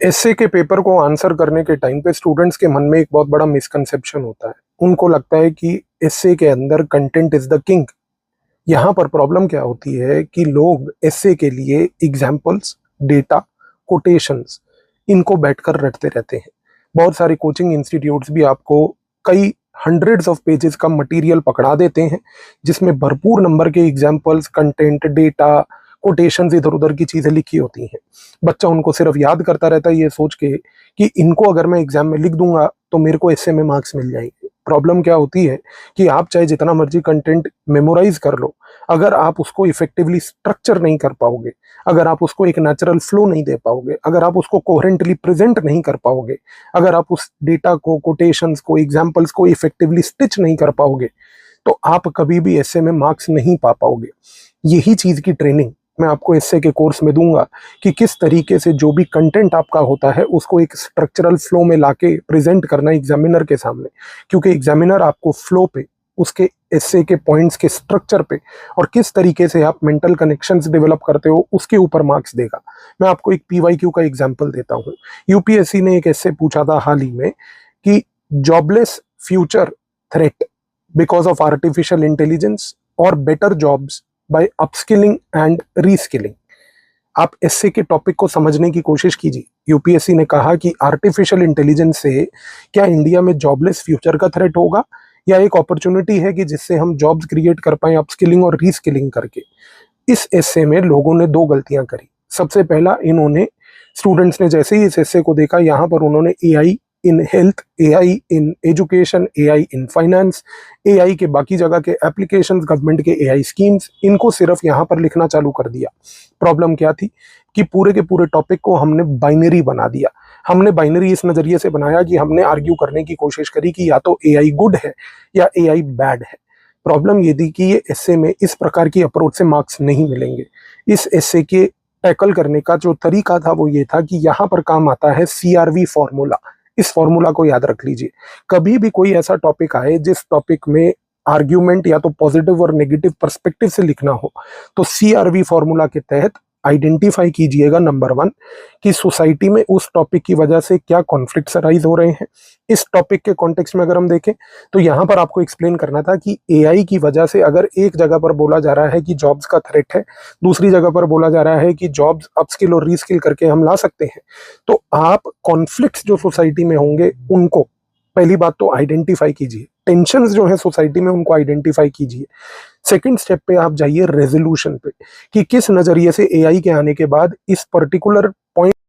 S A के paper को answer करने के टाइम पे स्टूडेंट्स के मन में एक बहुत बड़ा मिसकंसेप्शन होता है। उनको लगता है कि एसए के अंदर कंटेंट इज द किंग। यहाँ पर प्रॉब्लम क्या होती है कि लोग एसए के लिए एग्जाम्पल्स, डेटा, कोटेशंस इनको बैठकर रटते रहते हैं। बहुत सारे कोचिंग इंस्टीट्यूट्स भी आपको कई हंड्रेड्स ऑफ पेजेस का मटेरियल पकड़ा देते हैं जिसमें भरपूर नंबर के एग्जाम्पल्स, कंटेंट, डेटा, कोटेशंस, इधर उधर की चीजें लिखी होती हैं। बच्चा उनको सिर्फ याद करता रहता है ये सोच के कि इनको अगर मैं एग्जाम में लिख दूंगा तो मेरे को एसए में मार्क्स मिल जाएंगे। प्रॉब्लम क्या होती है कि आप चाहे जितना मर्जी कंटेंट मेमोराइज कर लो, अगर आप उसको इफेक्टिवली स्ट्रक्चर नहीं कर पाओगे, अगर आप उसको एक नेचुरल फ्लो नहीं दे पाओगे, अगर आप उसको कोहेरेंटली प्रेजेंट नहीं कर पाओगे, अगर आप उस डेटा को, कोटेशंस को, एग्जाम्पल्स को इफेक्टिवली स्टिच नहीं कर पाओगे, तो आप कभी भी एसए में मार्क्स नहीं पा पाओगे। यही चीज की ट्रेनिंग मैं आपको एसए के कोर्स में दूंगा कि किस तरीके से जो भी कंटेंट आपका होता है उसको एक स्ट्रक्चरल फ्लो में लाके प्रेजेंट करना एग्जामिनर के सामने, क्योंकि एग्जामिनर आपको फ्लो पे, उसके एसए के पॉइंट्स के स्ट्रक्चर पे और किस तरीके से आप मेंटल कनेक्शंस डेवलप करते हो उसके ऊपर मार्क्स देगा। मैं आपको एक पीवाईक्यू का एग्जांपल देता हूँ। यूपीएससी ने एक एसए पूछा था हाल ही में कि jobless future threat because of artificial intelligence और better jobs by upskilling and reskilling. आप एसए के टॉपिक को समझने की कोशिश कीजिए। यूपीएससी ने कहा कि आर्टिफिशियल इंटेलिजेंस से क्या इंडिया में जॉबलेस फ्यूचर का थ्रेट होगा या एक अपॉर्चुनिटी है कि जिससे हम जॉब्स क्रिएट कर पाए अपस्किलिंग और रीस्किलिंग करके। इस एसए में लोगों ने दो गलतियां करी। सबसे पहला, इन्होंने, स्टूडेंट्स ने जैसे ही इस एसए को देखा, यहाँ पर उन्होंने AI in health, AI in education, AI in finance, AI के बाकी जगह के एप्लीकेशंस, गवर्नमेंट के एआई स्कीम्स, इनको सिर्फ यहाँ पर लिखना चालू कर दिया। प्रॉब्लम क्या थी कि पूरे के पूरे टॉपिक को हमने बाइनरी बना दिया। हमने बाइनरी इस नजरिए से बनाया कि हमने आर्ग्यू करने की कोशिश करी कि या तो एआई गुड है या एआई बैड है। प्रॉब्लम ये थी कि ये एसए में इस प्रकार की अप्रोच से मार्क्स नहीं मिलेंगे। इस एसए के टैकल करने का जो तरीका था वो ये था कि यहाँ पर काम आता है सीआरवी फॉर्मूला। इस फॉर्मूला को याद रख लीजिए। कभी भी कोई ऐसा टॉपिक आए जिस टॉपिक में आर्ग्यूमेंट या तो पॉजिटिव और नेगेटिव पर्सपेक्टिव से लिखना हो, तो सीआरवी फॉर्मूला के तहत आइडेंटिफाई कीजिएगा, नंबर 1, कि सोसाइटी में उस टॉपिक की वजह से क्या कॉन्फ्लिक्ट्स अराइज हो रहे हैं। इस टॉपिक के कॉन्टेक्स्ट में अगर हम देखें तो यहाँ पर आपको एक्सप्लेन करना था कि एआई की वजह से अगर एक जगह पर बोला जा रहा है कि जॉब्स का थ्रेट है, दूसरी जगह पर बोला जा रहा है कि जॉब्स अपस्किल और रीस्किल करके हम ला सकते हैं, तो आप कॉन्फ्लिक्ट्स जो सोसाइटी में होंगे उनको पहली बात तो आइडेंटिफाई कीजिए। टेंशंस जो है सोसाइटी में उनको आइडेंटिफाई कीजिए। सेकंड स्टेप पे आप जाइए रेजोल्यूशन पे, कि किस नजरिए से एआई के आने के बाद इस पर्टिकुलर पॉइंट